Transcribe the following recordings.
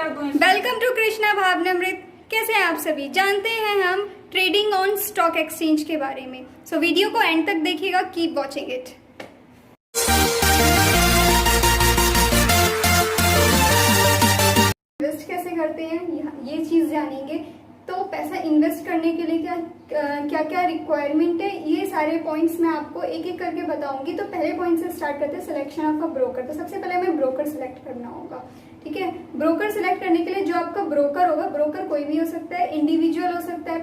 कर दूं। Welcome to Krishna Bhavanamrit. कैसे हैं आप सभी? जानते हैं हम ट्रेडिंग ऑन स्टॉक एक्सचेंज के बारे में। सो वीडियो को एंड तक देखिएगा, कीप वॉचिंग इट। इन्वेस्ट कैसे करते हैं ये चीज जानेंगे। तो पैसा इन्वेस्ट करने के लिए क्या क्या रिक्वायरमेंट है, ये सारे पॉइंट्स मैं आपको एक एक करके बताऊंगी। तो पहले पॉइंट से स्टार्ट करते हैं, सिलेक्शन ऑफ अ ब्रोकर। तो सबसे पहले हमें ब्रोकर सिलेक्ट करना होगा, ठीक है। ब्रोकर सिलेक्ट करने के लिए जो आपका ब्रोकर होगा, ब्रोकर कोई भी हो सकता है, इंडिविजुअल हो सकता है,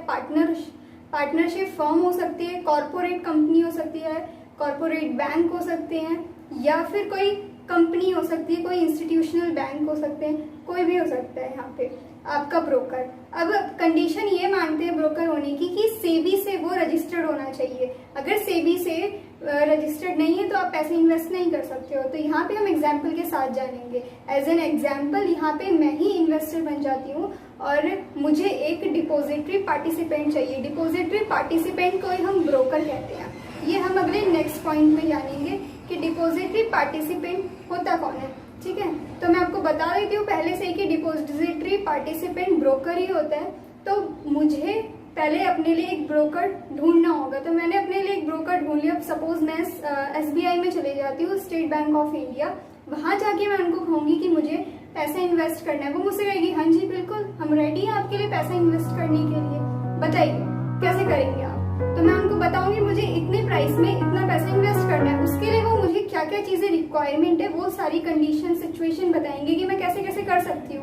पार्टनरशिप फर्म हो सकती है, कॉर्पोरेट कंपनी हो सकती है, कॉर्पोरेट बैंक हो सकते हैं, या फिर कोई कंपनी हो सकती है, कोई इंस्टीट्यूशनल बैंक हो सकते हैं, कोई भी हो सकता है यहाँ पे आपका ब्रोकर। अब कंडीशन ये मानते हैं ब्रोकर होने की कि सेबी से वो रजिस्टर्ड होना चाहिए। अगर सेबी से रजिस्टर्ड नहीं है तो आप पैसे इन्वेस्ट नहीं कर सकते हो। तो यहाँ पे हम एग्जाम्पल के साथ जानेंगे। एज एन एग्जाम्पल यहाँ पे मैं ही इन्वेस्टर बन जाती हूँ और मुझे एक डिपोजिटरी पार्टिसिपेंट चाहिए। डिपोजिटरी पार्टिसिपेंट को हम ब्रोकर कहते हैं। ये हम अगले नेक्स्ट पॉइंट में जानेंगे कि डिपोजिटरी पार्टिसिपेंट होता कौन है, ठीक है। तो मैं आपको बता देती हूँ पहले से कि डिपोजिटरी पार्टिसिपेंट ब्रोकर ही होता है। तो मुझे पहले अपने लिए एक ब्रोकर ढूंढना होगा। तो मैंने अपने लिए एक ब्रोकर ढूंढ लिया। सपोज मैं SBI में चले जाती हूँ, स्टेट बैंक ऑफ इंडिया। वहां जाके मैं उनको कहूंगी कि मुझे पैसा इन्वेस्ट करना है। वो मुझसे कहेगी हाँ जी बिल्कुल, हम रेडी हैं आपके लिए पैसा इन्वेस्ट करने के लिए, बताइए कैसे करेंगे आप। तो मैं उनको बताऊंगी मुझे इतने प्राइस में इतना पैसा इन्वेस्ट करना है। उसके लिए वो मुझे क्या क्या चीजें रिक्वायरमेंट है, वो सारी कंडीशन सिचुएशन बताएंगे कि मैं कैसे कैसे कर सकती हूँ।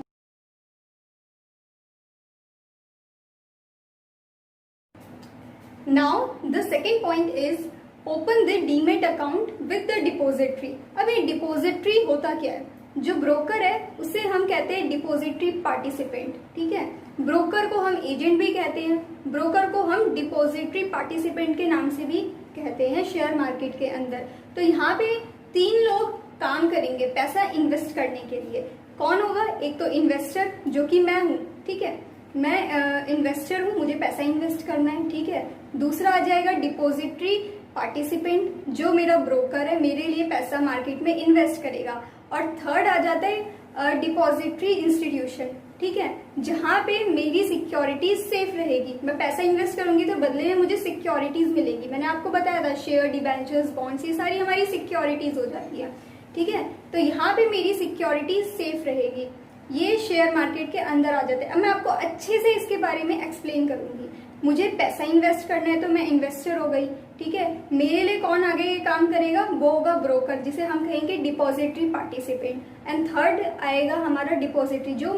Now the second point is open the demat account with the depository. अब ये डिपोजिटरी होता क्या है? जो ब्रोकर है उसे हम कहते हैं डिपोजिटरी पार्टिसिपेंट, ठीक है। ब्रोकर को हम एजेंट भी कहते हैं, ब्रोकर को हम डिपोजिटरी पार्टिसिपेंट के नाम से भी कहते हैं शेयर मार्केट के अंदर। तो यहाँ पे 3 लोग काम करेंगे पैसा इन्वेस्ट करने के लिए। कौन होगा? एक तो इन्वेस्टर जो कि मैं हूँ, ठीक है, मैं इन्वेस्टर हूँ, मुझे पैसा इन्वेस्ट करना है, ठीक है। दूसरा आ जाएगा डिपोजिटरी पार्टिसिपेंट जो मेरा ब्रोकर है, मेरे लिए पैसा मार्केट में इन्वेस्ट करेगा। और थर्ड आ जाता है डिपॉजिटरी इंस्टीट्यूशन, ठीक है, जहां पे मेरी सिक्योरिटीज सेफ रहेगी। मैं पैसा इन्वेस्ट करूंगी तो बदले में मुझे सिक्योरिटीज मिलेगी। मैंने आपको बताया था शेयर, डिबेंचर्स, बॉन्ड्स, ये सारी हमारी सिक्योरिटीज हो जाती है, ठीक है। तो यहाँ पे मेरी सिक्योरिटीज सेफ रहेगी। ये शेयर मार्केट के अंदर आ जाते हैं। अब मैं आपको अच्छे से इसके बारे में एक्सप्लेन करूंगी। मुझे पैसा इन्वेस्ट करना है तो मैं इन्वेस्टर हो गई, ठीक है। मेरे लिए कौन आगे ये काम करेगा? वो होगा ब्रोकर, जिसे हम कहेंगे डिपॉजिटरी पार्टिसिपेंट। एंड थर्ड आएगा हमारा डिपॉजिटरी, जो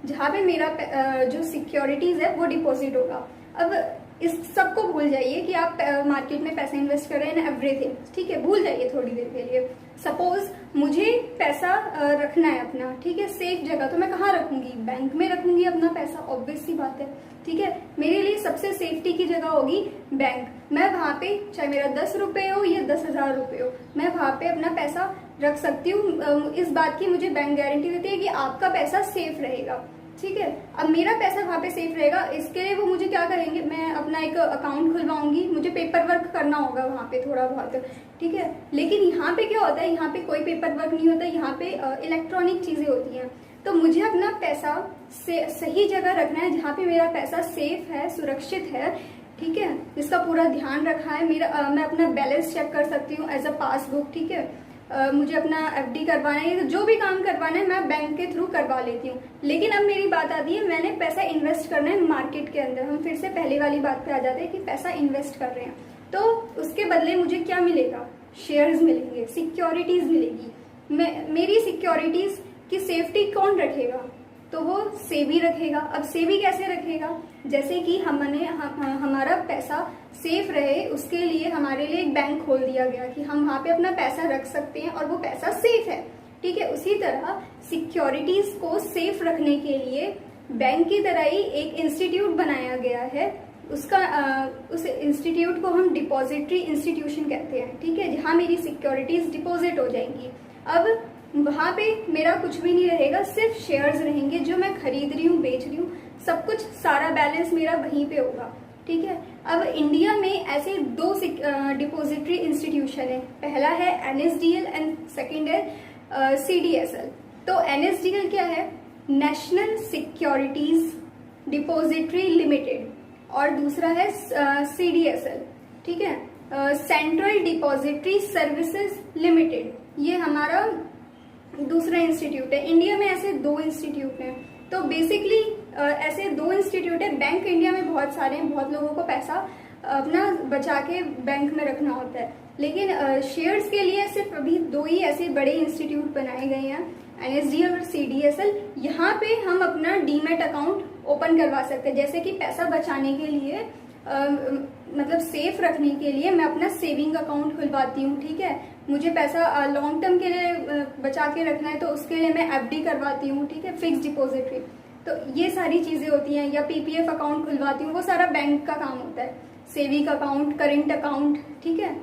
जहाँ पे मेरा जो सिक्योरिटीज है वो डिपॉजिट होगा। अब इस सबको भूल जाइए कि आप मार्केट में पैसा इन्वेस्ट कर रहे हैं, एवरीथिंग, ठीक है, भूल जाइए थोड़ी देर के लिए। सपोज मुझे पैसा रखना है अपना, ठीक है, सेफ जगह। तो मैं कहाँ रखूंगी? बैंक में रखूंगी अपना पैसा, ऑब्वियस सी बात है, ठीक है। मेरे लिए सबसे सेफ्टी की जगह होगी बैंक। मैं वहां पे चाहे मेरा 10 रुपए हो या 10,000 रुपए हो, मैं वहां पे अपना पैसा रख सकती हूँ। इस बात की मुझे बैंक गारंटी देती है कि आपका पैसा सेफ रहेगा, ठीक है। अब मेरा पैसा वहां पे सेफ रहेगा, इसके लिए वो मुझे क्या करेंगे? मैं अपना एक अकाउंट खुलवाऊंगी, मुझे पेपर वर्क करना होगा वहां पे थोड़ा बहुत, ठीक है। लेकिन यहाँ पे क्या होता है? यहाँ पे कोई पेपर वर्क नहीं होता, यहाँ पे इलेक्ट्रॉनिक चीजें होती हैं। तो मुझे अपना पैसा सही जगह रखना है जहाँ पे मेरा पैसा सेफ है, सुरक्षित है, ठीक है, इसका पूरा ध्यान रखा है। मैं अपना बैलेंस चेक कर सकती हूँ एज अ पासबुक, ठीक है। मुझे अपना FD करवाना है, तो जो भी काम करवाना है मैं बैंक के थ्रू करवा लेती हूँ। लेकिन अब मेरी बात आती है, मैंने पैसा इन्वेस्ट करना है मार्केट के अंदर। हम फिर से पहले वाली बात पे आ जाते हैं कि पैसा इन्वेस्ट कर रहे हैं, तो उसके बदले मुझे क्या मिलेगा? शेयर्स मिलेंगे, सिक्योरिटीज मिलेगी। मेरी सिक्योरिटीज की सेफ्टी कौन रखेगा? तो वो सेबी रखेगा। अब सेबी कैसे रखेगा? जैसे कि हमारा पैसा सेफ रहे, उसके लिए हमारे लिए एक बैंक खोल दिया गया कि हम वहां पे अपना पैसा रख सकते हैं और वो पैसा सेफ है, ठीक है। उसी तरह सिक्योरिटीज को सेफ रखने के लिए बैंक की तरह ही एक इंस्टीट्यूट बनाया गया है। उस इंस्टीट्यूट को हम डिपॉजिटरी इंस्टीट्यूशन कहते हैं, ठीक है, जहां मेरी सिक्योरिटीज डिपॉजिट हो जाएंगी। अब वहां पे मेरा कुछ भी नहीं रहेगा, सिर्फ शेयर्स रहेंगे जो मैं खरीद रही हूँ, बेच रही हूँ, सब कुछ, सारा बैलेंस मेरा वहीं पे होगा, ठीक है। अब इंडिया में ऐसे 2 डिपॉजिटरी इंस्टीट्यूशन है। पहला है NSDL एंड सेकंड है CDSL। तो NSDL क्या है? नेशनल सिक्योरिटीज डिपॉजिटरी लिमिटेड, और दूसरा है CDSL, ठीक है, सेंट्रल डिपॉजिटरी सर्विसेज लिमिटेड, ये हमारा दूसरा इंस्टीट्यूट है। इंडिया में ऐसे 2 इंस्टीट्यूट हैं। तो बेसिकली ऐसे 2 इंस्टीट्यूट है। बैंक इंडिया में बहुत सारे हैं, बहुत लोगों को पैसा अपना बचा के बैंक में रखना होता है, लेकिन शेयर्स के लिए सिर्फ अभी 2 ही ऐसे बड़े इंस्टीट्यूट बनाए गए हैं, NSDL और CDSL। यहाँ पे हम अपना डीमेट अकाउंट ओपन करवा सकते हैं। जैसे कि पैसा बचाने के लिए मतलब सेफ रखने के लिए मैं अपना सेविंग अकाउंट खुलवाती हूँ, ठीक है। मुझे पैसा लॉन्ग टर्म के लिए बचा के रखना है तो उसके लिए मैं FD करवाती हूँ, ठीक है, फिक्स डिपॉजिटरी। तो ये सारी चीजें होती हैं, या PPF अकाउंट खुलवाती हूँ, वो सारा बैंक का काम होता है। सेविंग अकाउंट, करेंट अकाउंट, ठीक है,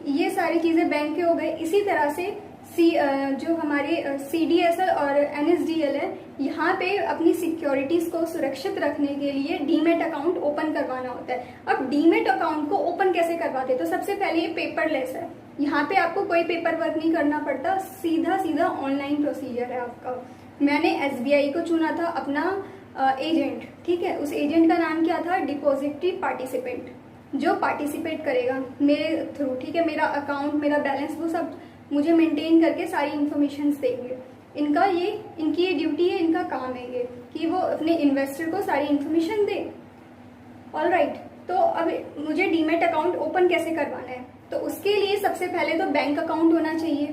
ये सारी चीजें बैंक के हो गए। इसी तरह से जो हमारे CDSL और NSDL है, यहाँ पे अपनी सिक्योरिटीज को सुरक्षित रखने के लिए डीमेट अकाउंट ओपन करवाना होता है। अब डीमेट अकाउंट को ओपन कैसे करवाते हैं? तो सबसे पहले ये पेपरलेस है, यहाँ पे आपको कोई पेपर वर्क नहीं करना पड़ता, सीधा सीधा ऑनलाइन प्रोसीजर है आपका। मैंने SBI को चुना था अपना एजेंट, ठीक है। उस एजेंट का नाम क्या था? डिपॉजिटरी पार्टिसिपेंट, जो पार्टिसिपेट करेगा मेरे थ्रू, ठीक है। मेरा अकाउंट, मेरा बैलेंस, वो सब मुझे मेंटेन करके सारी इन्फॉर्मेशन देंगे। इनकी ये ड्यूटी है, इनका काम है ये कि वो अपने इन्वेस्टर को सारी इन्फॉर्मेशन दे। ऑलराइट, तो अब मुझे डीमेट अकाउंट ओपन कैसे करवाना है? तो उसके लिए सबसे पहले तो बैंक अकाउंट होना चाहिए।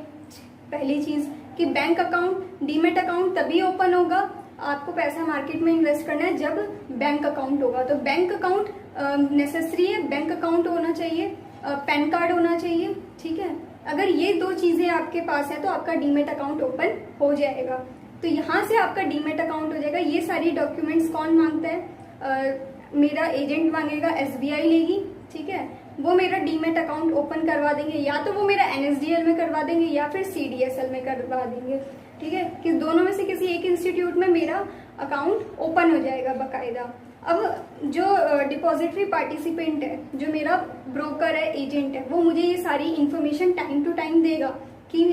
पहली चीज कि बैंक अकाउंट, डीमेट अकाउंट तभी ओपन होगा, आपको पैसा मार्केट में इन्वेस्ट करना है जब बैंक अकाउंट होगा। तो बैंक अकाउंट नेसेसरी है, बैंक अकाउंट होना चाहिए, पैन कार्ड होना चाहिए, ठीक है। अगर ये 2 चीजें आपके पास है तो आपका डीमेट अकाउंट ओपन हो जाएगा। तो यहाँ से आपका डीमेट अकाउंट हो जाएगा। ये सारी डॉक्यूमेंट्स कौन मांगता है? मेरा एजेंट मांगेगा, SBI लेगी, ठीक है। वो मेरा डीमेट अकाउंट ओपन करवा देंगे, या तो वो मेरा NSDL में करवा देंगे या फिर CDSL में करवा देंगे, ठीक है। कि दोनों में से किसी एक इंस्टीट्यूट में मेरा अकाउंट ओपन हो जाएगा बाकायदा। अब जो डिपॉजिटरी पार्टिसिपेंट है, जो मेरा ब्रोकर है, एजेंट है, वो मुझे ये सारी इंफॉर्मेशन टाइम टू टाइम देगा कि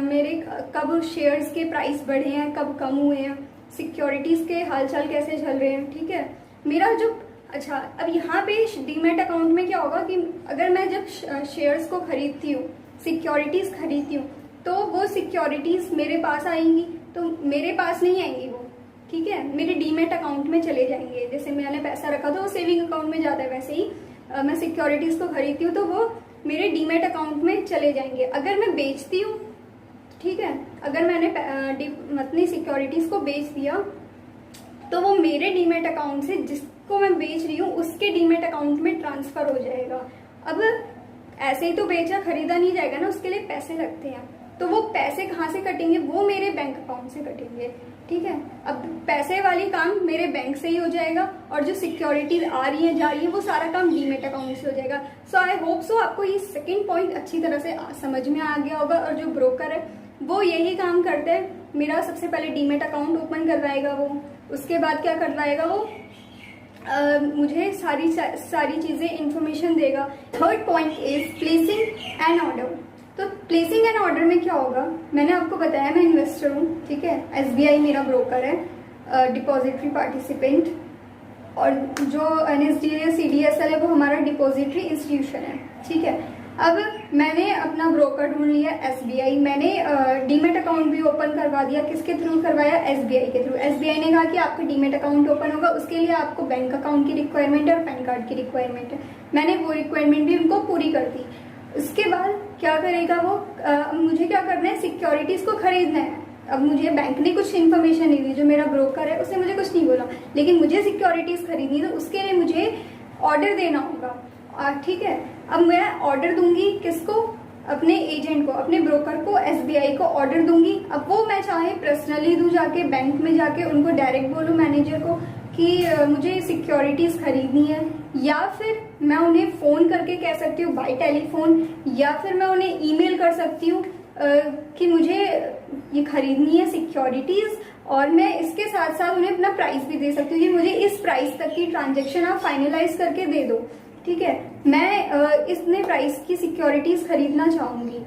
मेरे कब शेयर्स के प्राइस बढ़े हैं, कब कम हुए हैं, सिक्योरिटीज के हालचाल कैसे चल रहे हैं, ठीक है। मेरा जो अच्छा, अब यहाँ पे डीमेट अकाउंट में क्या होगा कि अगर मैं जब शेयर्स को खरीदती हूँ, सिक्योरिटीज खरीदती हूँ, तो वो सिक्योरिटीज मेरे पास आएंगी, तो मेरे पास नहीं आएंगी वो, ठीक है, मेरे डीमेट अकाउंट में चले जाएंगे। जैसे मैंने पैसा रखा था वो सेविंग अकाउंट में जाता है, वैसे ही मैं सिक्योरिटीज को खरीदती हूँ तो वो मेरे डीमेट अकाउंट में चले जाएंगे। अगर मैं बेचती हूँ, ठीक है, अगर मैंने अपनी सिक्योरिटीज को बेच दिया तो वो मेरे डीमेट अकाउंट से जिसको मैं बेच रही हूँ उसके डीमेट अकाउंट में ट्रांसफर हो जाएगा। अब ऐसे ही तो बेचा खरीदा नहीं जाएगा ना, उसके लिए पैसे लगते हैं, तो वो पैसे कहाँ से कटेंगे? वो मेरे बैंक अकाउंट से कटेंगे, ठीक है। अब पैसे वाली काम मेरे बैंक से ही हो जाएगा, और जो सिक्योरिटीज आ रही है जा रही है वो सारा काम डीमेट अकाउंट से हो जाएगा। सो आई होप सो आपको ये सेकंड पॉइंट अच्छी तरह से समझ में आ गया होगा। और जो ब्रोकर है वो यही काम करते हैं, मेरा सबसे पहले डीमेट अकाउंट ओपन करवाएगा वो, उसके बाद क्या करवाएगा वो मुझे सारी चीजें इंफॉर्मेशन देगा। Third point is placing an order. तो प्लेसिंग एन ऑर्डर में क्या होगा? मैंने आपको बताया मैं इन्वेस्टर हूँ, ठीक है, SBI मेरा ब्रोकर है, डिपॉजिटरी पार्टिसिपेंट, और जो NSDL या CDSL है वो हमारा डिपॉजिटरी इंस्टीट्यूशन है, ठीक है। अब मैंने अपना ब्रोकर ढूंढ लिया SBI, मैंने डीमेट अकाउंट भी ओपन करवा दिया। किसके थ्रू करवाया? SBI के थ्रू। SBI ने कहा कि आपका डीमेट अकाउंट ओपन होगा, उसके लिए आपको बैंक अकाउंट की रिक्वायरमेंट है और पैन कार्ड की रिक्वायरमेंट है। मैंने वो रिक्वायरमेंट भी उनको पूरी कर दी। उसके बाद क्या करेगा वो? मुझे क्या करना है? सिक्योरिटीज को खरीदना है। अब मुझे बैंक ने कुछ इन्फॉर्मेशन नहीं दी, जो मेरा ब्रोकर है उसने मुझे कुछ नहीं बोला, लेकिन मुझे सिक्योरिटीज खरीदनी, तो उसके लिए मुझे ऑर्डर देना होगा, ठीक है। अब मैं ऑर्डर दूंगी किसको? अपने एजेंट को, अपने ब्रोकर को, SBI को ऑर्डर दूंगी। अब वो मैं चाहे पर्सनली दूं, जाके बैंक में जाके उनको डायरेक्ट बोलूं मैनेजर को कि मुझे सिक्योरिटीज खरीदनी है, या फिर मैं उन्हें फोन करके कह सकती हूँ बाय टेलीफोन, या फिर मैं उन्हें ईमेल कर सकती हूँ कि मुझे ये खरीदनी है सिक्योरिटीज, और मैं इसके साथ साथ उन्हें अपना प्राइस भी दे सकती हूँ कि मुझे इस प्राइस तक की ट्रांजेक्शन आप फाइनलाइज करके दे दो, ठीक है, मैं इतने प्राइस की सिक्योरिटीज खरीदना चाहूंगी।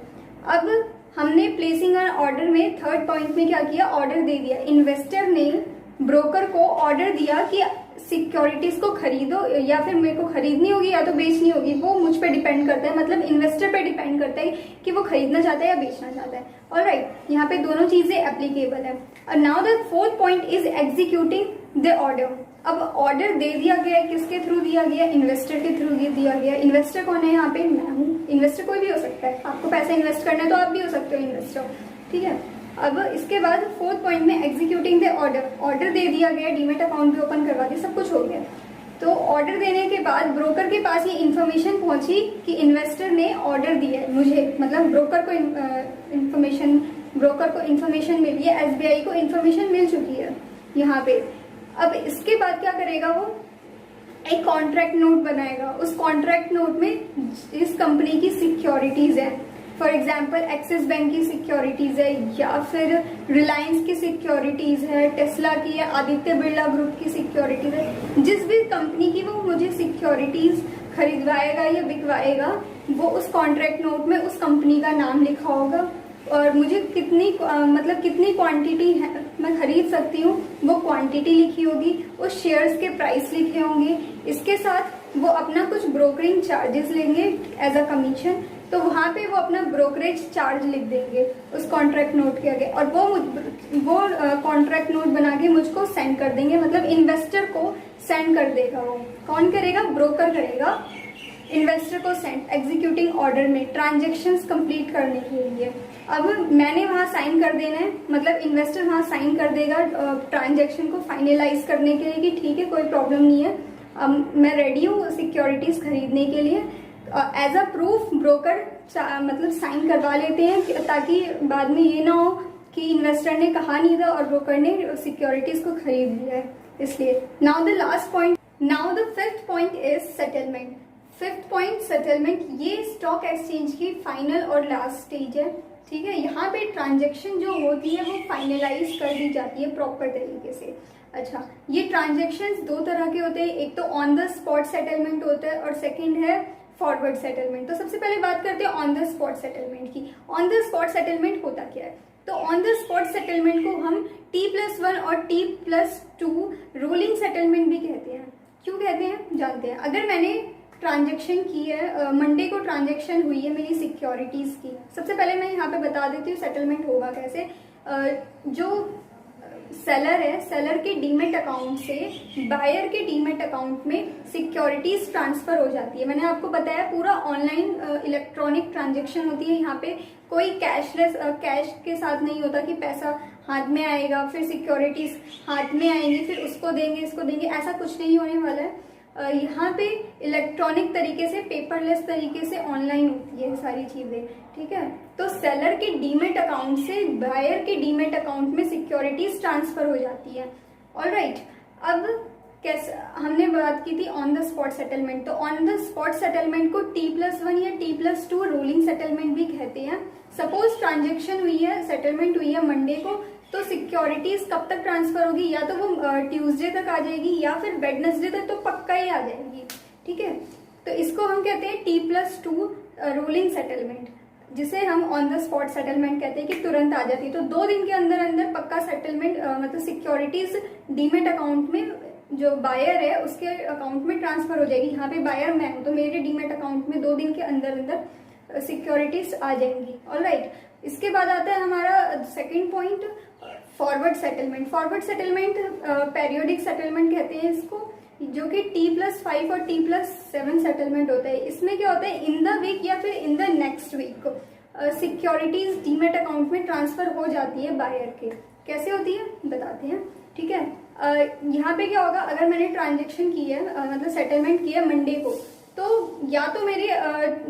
अब हमने प्लेसिंग ऑन ऑर्डर में थर्ड पॉइंट में क्या किया? ऑर्डर दे दिया। इन्वेस्टर ने ब्रोकर को ऑर्डर दिया कि सिक्योरिटीज को खरीदो, या फिर मेरे को खरीदनी होगी या तो बेचनी होगी, वो मुझ पे डिपेंड करता है, मतलब इन्वेस्टर पे डिपेंड करता है कि वो खरीदना चाहता है या बेचना चाहता है। ऑलराइट, यहाँ पे दोनों चीजें एप्लीकेबल है। और now the fourth point is executing the order. अब ऑर्डर दे दिया गया है, किसके थ्रू दिया गया? इन्वेस्टर के थ्रू दिया गया। इन्वेस्टर कौन है यहाँ पे? मैं हूँ। इन्वेस्टर कोई भी हो सकता है, आपको पैसा इन्वेस्ट करना है तो आप भी हो सकते हो इन्वेस्टर, ठीक है। अब इसके बाद फोर्थ पॉइंट में एग्जीक्यूटिंग द ऑर्डर। ऑर्डर दे दिया गया, डीमेट अकाउंट भी ओपन करवा दिया, सब कुछ हो गया। तो ऑर्डर देने के बाद ब्रोकर के पास ये इन्फॉर्मेशन पहुंची कि इन्वेस्टर ने ऑर्डर दिया है मुझे, मतलब ब्रोकर को इन्फॉर्मेशन मिली है, एसबीआई को इन्फॉर्मेशन मिल चुकी है यहाँ पे। अब इसके बाद क्या करेगा वो? एक कॉन्ट्रैक्ट नोट बनाएगा। उस कॉन्ट्रैक्ट नोट में इस कंपनी की सिक्योरिटीज है, फॉर एग्जाम्पल एक्सिस बैंक की सिक्योरिटीज है, या फिर रिलायंस की सिक्योरिटीज है, टेस्ला की है, आदित्य बिरला ग्रुप की सिक्योरिटीज है। जिस भी कंपनी की वो मुझे सिक्योरिटीज खरीदवाएगा या बिकवाएगा, वो उस कॉन्ट्रैक्ट नोट में उस कंपनी का नाम लिखा होगा, और मुझे कितनी क्वांटिटी है मैं खरीद सकती हूँ वो क्वांटिटी लिखी होगी, उस शेयर्स के प्राइस लिखे होंगे। इसके साथ वो अपना कुछ ब्रोकरिंग चार्जेस लेंगे एज अ कमीशन, तो वहां पे वो अपना ब्रोकरेज चार्ज लिख देंगे उस कॉन्ट्रैक्ट नोट के आगे, और वो कॉन्ट्रैक्ट नोट बना के मुझको सेंड कर देंगे, मतलब इन्वेस्टर को सेंड कर देगा। वो कौन करेगा? ब्रोकर करेगा इन्वेस्टर को सेंड, एग्जीक्यूटिंग ऑर्डर में ट्रांजेक्शन्स कंप्लीट करने के लिए। अब मैंने वहां साइन कर देना है, मतलब इन्वेस्टर वहां साइन कर देगा ट्रांजेक्शन को फाइनलाइज करने के लिए कि ठीक है कोई प्रॉब्लम नहीं है, अब मैं रेडी हूँ सिक्योरिटीज खरीदने के लिए। एज अ प्रूफ ब्रोकर मतलब साइन करवा लेते हैं, ताकि बाद में ये ना हो कि इन्वेस्टर ने कहा नहीं था और ब्रोकर ने सिक्योरिटीज को खरीद लिया है, इसलिए। Now the last point, now the fifth point is settlement. Fifth point settlement, ये स्टॉक एक्सचेंज की फाइनल और लास्ट स्टेज है, ठीक है। यहाँ पे ट्रांजेक्शन जो होती है वो फाइनलाइज कर दी जाती है प्रॉपर तरीके से। अच्छा, ये ट्रांजेक्शन्स दो तरह के होते हैं, एक तो ऑन द स्पॉट सेटलमेंट होता है और सेकंड है फॉरवर्ड सेटलमेंट। तो सबसे पहले बात करते हैं ऑन द स्पॉट सेटलमेंट की। ऑन द स्पॉट सेटलमेंट होता क्या है? तो ऑन द स्पॉट सेटलमेंट को हम T+1 और T+2 रोलिंग सेटलमेंट भी कहते हैं। क्यों कहते हैं जानते हैं। अगर मैंने ट्रांजेक्शन की है, मंडे को ट्रांजेक्शन हुई है मेरी सिक्योरिटीज की, सबसे पहले मैं यहाँ पे बता देती हूँ सेटलमेंट होगा कैसे। जो सेलर है, सेलर के डीमेट अकाउंट से बायर के डीमेट अकाउंट में सिक्योरिटीज ट्रांसफर हो जाती है। मैंने आपको बताया पूरा ऑनलाइन इलेक्ट्रॉनिक ट्रांजेक्शन होती है। यहाँ पे कोई कैशलेस कैश के साथ नहीं होता कि पैसा हाथ में आएगा फिर सिक्योरिटीज हाथ में आएंगी फिर उसको देंगे इसको देंगे, ऐसा कुछ नहीं होने वाला है। यहाँ पे इलेक्ट्रॉनिक तरीके से, पेपरलेस तरीके से ऑनलाइन होती है सारी चीजें, ठीक है। तो सेलर के डीमेट अकाउंट से बायर के डीमेट अकाउंट में सिक्योरिटीज ट्रांसफर हो जाती है। ऑलराइट, अब कैसे हमने बात की थी ऑन द स्पॉट सेटलमेंट। तो ऑन द स्पॉट सेटलमेंट को T+1 या T+2 रोलिंग सेटलमेंट भी कहते हैं। सपोज ट्रांजेक्शन हुई है, सेटलमेंट हुई है मंडे को, तो सिक्योरिटीज कब तक ट्रांसफर होगी? या तो वो ट्यूसडे तक आ जाएगी या फिर वेडनेसडे तक तो पक्का ही आ जाएगी, ठीक है। तो इसको हम कहते हैं T+2 रोलिंग सेटलमेंट, जिसे हम ऑन द स्पॉट सेटलमेंट कहते हैं कि तुरंत आ जाती है। तो 2 दिन के अंदर अंदर पक्का सेटलमेंट, मतलब सिक्योरिटीज डीमेट अकाउंट में जो बायर है उसके अकाउंट में ट्रांसफर हो जाएगी। यहाँ पे बायर मैं हूँ तो मेरे डीमेट अकाउंट में 2 दिन के अंदर अंदर सिक्योरिटीज आ जाएंगी। ऑलराइट, इसके बाद आता है हमारा second point, forward settlement. Forward settlement periodic settlement कहते हैं इसको, जो कि T+5 और T+7 सेटलमेंट होता है। इसमें क्या होता है, इन द वीक या फिर in the next week securities demat account में ट्रांसफर हो जाती है बायर के। कैसे होती है बताते हैं, ठीक है। यहाँ पे क्या होगा, अगर मैंने ट्रांजेक्शन की है, मतलब सेटलमेंट किया मंडे को, तो या तो मेरी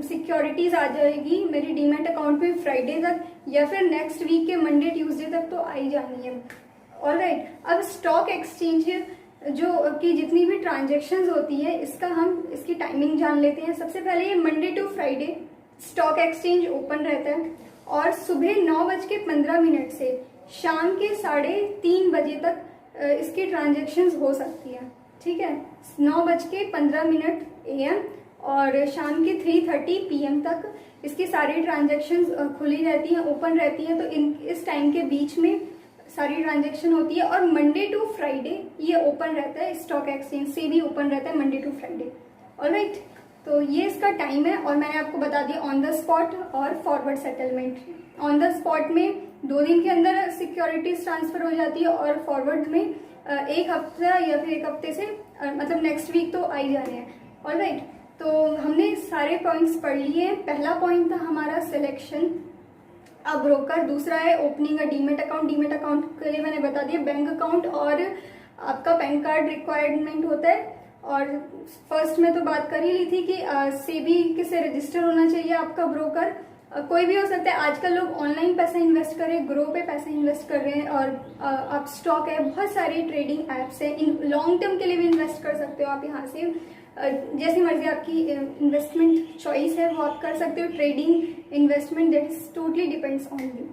सिक्योरिटीज आ जाएगी मेरी डीमेट अकाउंट में फ्राइडे तक, या फिर नेक्स्ट वीक के मंडे ट्यूसडे तक तो आई जानी है। ऑलराइट, अब स्टॉक एक्सचेंज जो की जितनी भी ट्रांजेक्शन्स होती है इसकी टाइमिंग जान लेते हैं। सबसे पहले ये Monday to Friday stock exchange open रहता है और सुबह 9:15 से शाम के 3:30 बजे तक इसकी ट्रांजेक्शन्स हो सकती है, ठीक है। 9:15 AM और शाम के 3:30 PM तक इसकी सारी ट्रांजेक्शन्स खुली रहती हैं, ओपन रहती हैं। तो इस टाइम के बीच में सारी ट्रांजेक्शन होती है और मंडे टू फ्राइडे ये ओपन रहता है, स्टॉक एक्सचेंज से भी ओपन रहता है मंडे टू फ्राइडे। ऑलराइट, तो ये इसका टाइम है और मैंने आपको बता दिया ऑन द स्पॉट और forward settlement. On the spot में 2 दिन के अंदर सिक्योरिटीज ट्रांसफर हो जाती है और फॉरवर्ड में 1 हफ्ता या फिर 1 हफ्ते से मतलब नेक्स्ट वीक तो आ ही जाने हैं। ऑलराइट, तो हमने सारे पॉइंट्स पढ़ लिए। पहला पॉइंट था हमारा सिलेक्शन अ ब्रोकर, दूसरा है opening a demat account. Demat account के लिए मैंने बता दिया बैंक अकाउंट और आपका पैन कार्ड रिक्वायरमेंट होता है। और फर्स्ट में तो बात कर ही ली थी कि सेबी से रजिस्टर होना चाहिए आपका ब्रोकर। कोई भी हो सकता है, आजकल लोग ऑनलाइन पैसा इन्वेस्ट कर रहे हैं, ग्रो पे पैसा इन्वेस्ट कर रहे हैं और आप स्टॉक है, बहुत सारे ट्रेडिंग एप्स है, इन लॉन्ग टर्म के लिए भी इन्वेस्ट कर सकते हो आप यहाँ से। जैसी मर्जी आपकी इन्वेस्टमेंट चॉइस है वो आप कर सकते हो। Trading investment that is totally depends on you.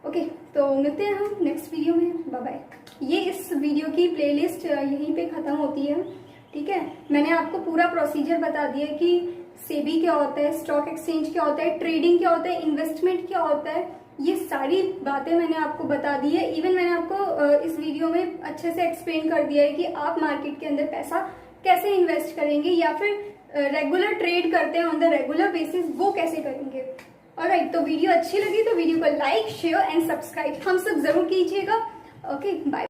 Okay, तो मिलते हैं हम नेक्स्ट वीडियो में। Bye bye. ये इस वीडियो की प्लेलिस्ट यहीं पे खत्म होती है, ठीक है। मैंने आपको पूरा प्रोसीजर बता दिया कि सेबी क्या होता है, स्टॉक एक्सचेंज क्या होता है, ट्रेडिंग क्या होता है, इन्वेस्टमेंट क्या होता है, ये सारी बातें मैंने आपको बता दी है। इवन मैंने आपको इस वीडियो में अच्छे से एक्सप्लेन कर दिया है कि आप मार्केट के अंदर पैसा कैसे इन्वेस्ट करेंगे या फिर रेगुलर ट्रेड करते हैं ऑन द रेगुलर बेसिस, वो कैसे करेंगे। ऑलराइट, तो वीडियो अच्छी लगी तो वीडियो को लाइक, शेयर एंड सब्सक्राइब हम सब जरूर कीजिएगा। Okay, bye.